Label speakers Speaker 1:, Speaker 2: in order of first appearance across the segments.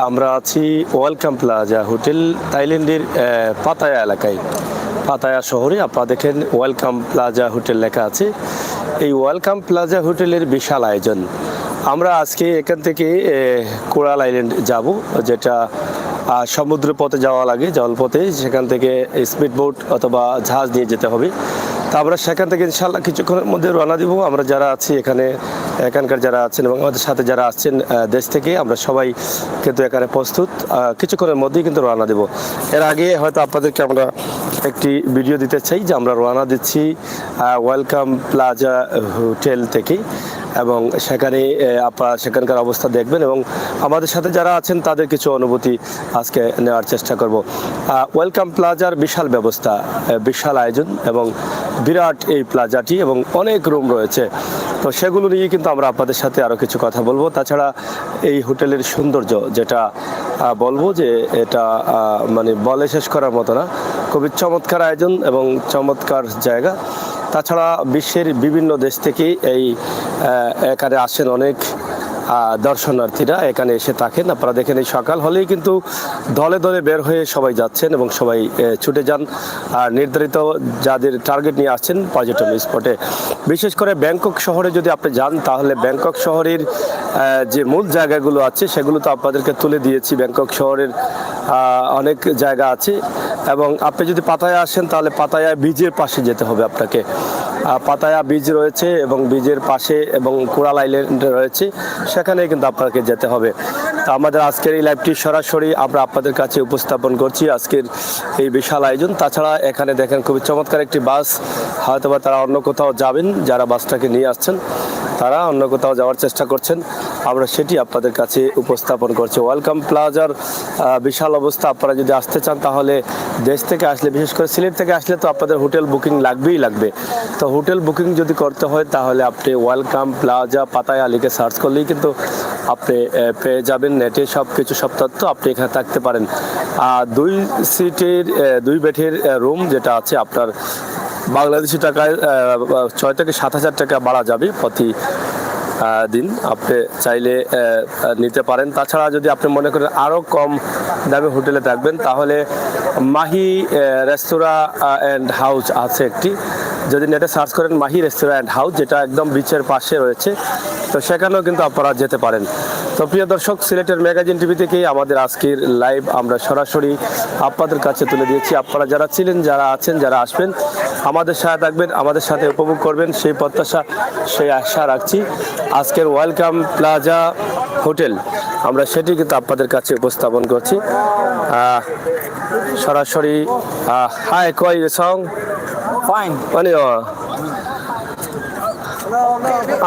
Speaker 1: আমরা আছি welcome plaza hotel, থাইল্যান্ডের পাতায়া এলাকায়, পাতায়া শহরে। আপনারা দেখেন ওয়েলকাম প্লাজা হোটেল লেখা আছে। এই ওয়েলকাম প্লাজা হোটেলের বিশাল আয়োজন। আমরা আজকে এখান থেকে কোরাল আইল্যান্ড যাব, যেটা সমুদ্র পথে যাওয়া লাগে, জলপথে। সেখান থেকে স্পিড বোট অথবা জাহাজ নিয়ে যেতে হবে। তা আমরা সেখান থেকে ইনশাল্লাহ কিছুক্ষণের মধ্যে রওনা দিব। আমরা যারা আছি এখানকার যারা আছেন এবং আমাদের সাথে যারা আসছেন দেশ থেকে, আমরা সবাই কিন্তু এখানে প্রস্তুত। কিছুক্ষণের মধ্যেই কিন্তু রওনা দেব। এর আগে হয়তো আপনাদেরকে আমরা একটি ভিডিও দিতে চাই যে আমরা রওনা দিচ্ছি ওয়েলকাম প্লাজা হোটেল থেকে, এবং সেখানে আপনারা সেখানকার অবস্থা দেখবেন এবং আমাদের সাথে যারা আছেন তাদের কিছু অনুভূতি আজকে নেওয়ার চেষ্টা করব। ওয়েলকাম প্লাজার বিশাল ব্যবস্থা, বিশাল আয়োজন এবং বিরাট এই প্লাজাটি, এবং অনেক রুম রয়েছে। তো সেগুলো নিয়ে কিন্তু আমরা আপনাদের সাথে আরও কিছু কথা বলবো। তাছাড়া এই হোটেলের সৌন্দর্য, যেটা বলবো যে এটা মানে বলে শেষ করার মতো না। খুবই চমৎকার আয়োজন এবং চমৎকার জায়গা। তাছাড়া বিশ্বের বিভিন্ন দেশ থেকে এখানে আসেন অনেক দর্শনার্থীরা, এখানে এসে থাকেন। আপনারা দেখেন এই সকাল হলেই কিন্তু দলে দলে বের হয়ে সবাই যাচ্ছেন এবং সবাই ছুটে যান আর নির্ধারিত যাদের টার্গেট নিয়ে আসছেন পর্যটন স্পটে। বিশেষ করে ব্যাংকক শহরে যদি আপনি যান, তাহলে ব্যাংকক শহরের যে মূল জায়গাগুলো আছে সেগুলো তো আপনাদেরকে তুলে দিয়েছি। ব্যাংকক শহরের অনেক জায়গা আছে, এবং আপনি যদি পাতায়া আসেন তাহলে পাতায়া বিচের পাশে যেতে হবে আপনাকে। পাতায়া বিচ রয়েছে এবং বিচের পাশে এবং কোরাল আইল্যান্ড রয়েছে, সেখানে কিন্তু আপনাকে যেতে হবে। তো আমাদের আজকের এই লাইভটি সরাসরি আমরা আপনাদের কাছে উপস্থাপন করছি, আজকের এই বিশাল আয়োজন। তাছাড়া এখানে দেখেন খুবই চমৎকার একটি বাস, হয়তোবা তারা অন্য কোথাও যাবেন, যারা বাসটাকে নিয়ে আসছেন তারা অন্য কোথাও যাওয়ার চেষ্টা করছেন, আমরা সেটি আপনাদের কাছে উপস্থাপন করছি। ওয়েলকাম প্লাজার বিশাল অবস্থা। আপনারা যদি আসতে চান তাহলে দেশ থেকে আসলে, বিশেষ করে সিলেট থেকে আসলে তো আপনাদের হোটেল বুকিং লাগবেই লাগবে। তো হোটেল বুকিং যদি করতে হয় তাহলে আপনি ওয়েলকাম প্লাজা পাতায়া লিখে সার্চ করলেই কিন্তু আপনি পেয়ে যাবেন নেটে সব তথ্য। আপনি এখানে থাকতে পারেন। 2 সিটের 2 বেডের রুম যেটা আছে, আপনার বাংলাদেশি টাকায় 6 থেকে 7,000 টাকা বাড়া যাবে প্রতি দিন। আপনি চাইলে নিতে পারেন। তাছাড়া যদি আপনি মনে করেন আরও কম দামে হোটেলে থাকবেন, তাহলে মাহি রেস্তোরাঁ অ্যান্ড হাউস আছে একটি। যদি নেটে সার্চ করেন মাহি রেস্তোরাঁ অ্যান্ড হাউস, যেটা একদম বিচের পাশে রয়েছে, তো সেখানেও কিন্তু আপনারা যেতে পারেন। তো প্রিয় দর্শক, সিলেটের ম্যাগাজিন টিভি থেকে আমাদের আজকের লাইভ আমরা সরাসরি আপনাদের কাছে তুলে দিয়েছি। আপনারা যারা ছিলেন, যারা আছেন, যারা আসবেন, আমাদের সাথে থাকবেন, আমাদের সাথে উপভোগ করবেন, সেই প্রত্যাশা, সেই আশা রাখছি। আজকের ওয়েলকাম প্লাজা হোটেল আমরা সেটি কিন্তু আপনাদের কাছে উপস্থাপন করছি সরাসরি। হাই কই সং
Speaker 2: Fine.
Speaker 1: আনিও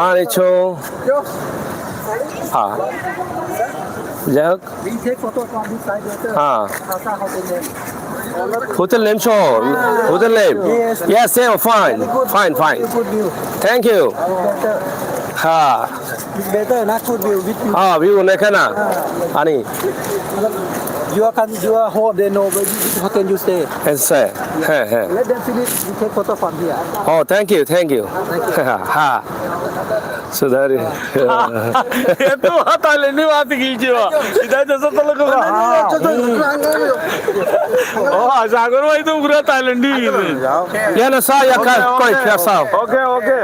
Speaker 1: আনিছো যাই হোক।
Speaker 2: We take photo from this side later. Tata hotel name.
Speaker 1: Hotel name show. Hotel name. Yes, yeah, fine. Fine.
Speaker 2: Good view.
Speaker 1: Thank you.
Speaker 2: Better. It's better, not good view. With view.
Speaker 1: view nekana. Ani.
Speaker 2: You are home, they know which hotel you stay.
Speaker 1: Yes, sir.
Speaker 2: Let them finish. We take photo from here.
Speaker 1: Oh, thank you. Ha. सुधारी
Speaker 3: ये तो आता लेने बात कीजिए इधर जैसा तो लोग सागर भाई तो पूरा थाईलैंडी
Speaker 1: या ना सा या कोई क्या सा
Speaker 3: ओके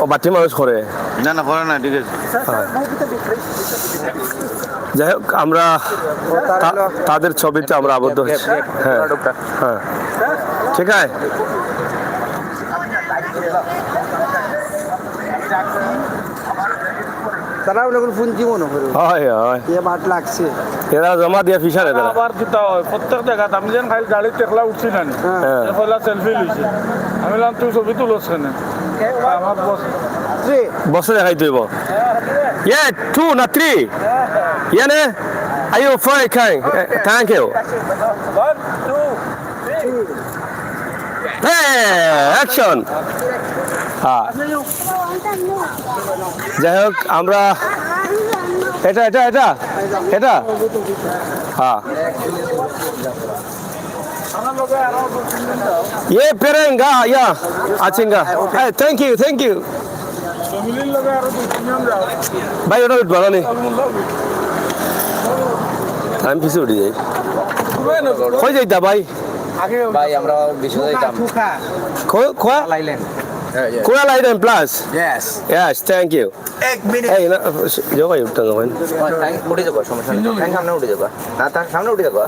Speaker 1: ও বাটি মানুষ করে
Speaker 3: না করে না ঠিক আছে
Speaker 1: যাই হোক, আমরা তাদের ছবিতে আমরা আবদ্ধ হচ্ছি। হ্যাঁ ঠিক আছে।
Speaker 2: তারা ওগুলো পুঞ্জি মনে করে
Speaker 1: হয়
Speaker 2: এ বাট লাগছে
Speaker 1: এরা জমা দিয়ে ফিসার এরা
Speaker 3: আবার কিতা হয় প্রত্যেক জায়গা আমি যেন খালি গাড়ি টেকলা উঠছি না পয়লা সেলফি লইছি আমি বললাম তুই ছবি তুলছ না আমার বস
Speaker 1: বসে দেখাই দিব ইয়ে 2 না 3 ইয়ে নে আই ইউ ফাই খাই থ্যাংক ইউ
Speaker 3: 1 2 3
Speaker 1: অ্যাকশন। যাই হোক, আমরা এটা ये पेरेंगा या आचेंगा थैंक यू
Speaker 3: গুলির লগে আরো 2-3 যাও
Speaker 1: ভাই ওটা উঠবা না নি
Speaker 3: আলমুল্লাহ
Speaker 1: আমি পিছিয়ে উঠে যাই
Speaker 3: পুরাই না
Speaker 1: কই যাইতা ভাই
Speaker 3: আগে
Speaker 4: ভাই আমরা বিশু যাইতাম
Speaker 1: খোয়া
Speaker 4: লাইলেন
Speaker 1: খোয়া lighten plus
Speaker 4: yes
Speaker 1: Yes, thank you.
Speaker 4: এক মিনিট
Speaker 1: এই না যোগাই উঠতে নয়
Speaker 4: উঠে যাবো সমস্যা নেই ট্যাঙ্ক সামনে উঠে যাবো না তার সামনে উঠে যাবো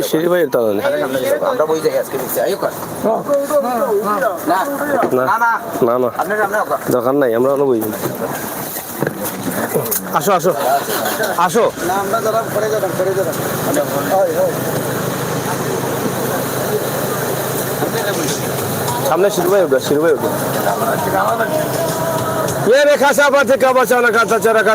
Speaker 1: সিঁড়ি ভাই উঠতে নয়
Speaker 4: সামনে যাবো আমরা বই যাই আজকে বুঝছি আয়ো কর না
Speaker 1: না
Speaker 4: না না
Speaker 1: না না
Speaker 4: আপনার সামনে হোক
Speaker 1: দরকার নাই আমরা অন্য বই আসো আসো আসো
Speaker 2: না আমরা যারা করে যেতাম
Speaker 1: সামনে সিঁড়ি ভাই উঠো ये रे खासा बात है कब अचानक आता चरा का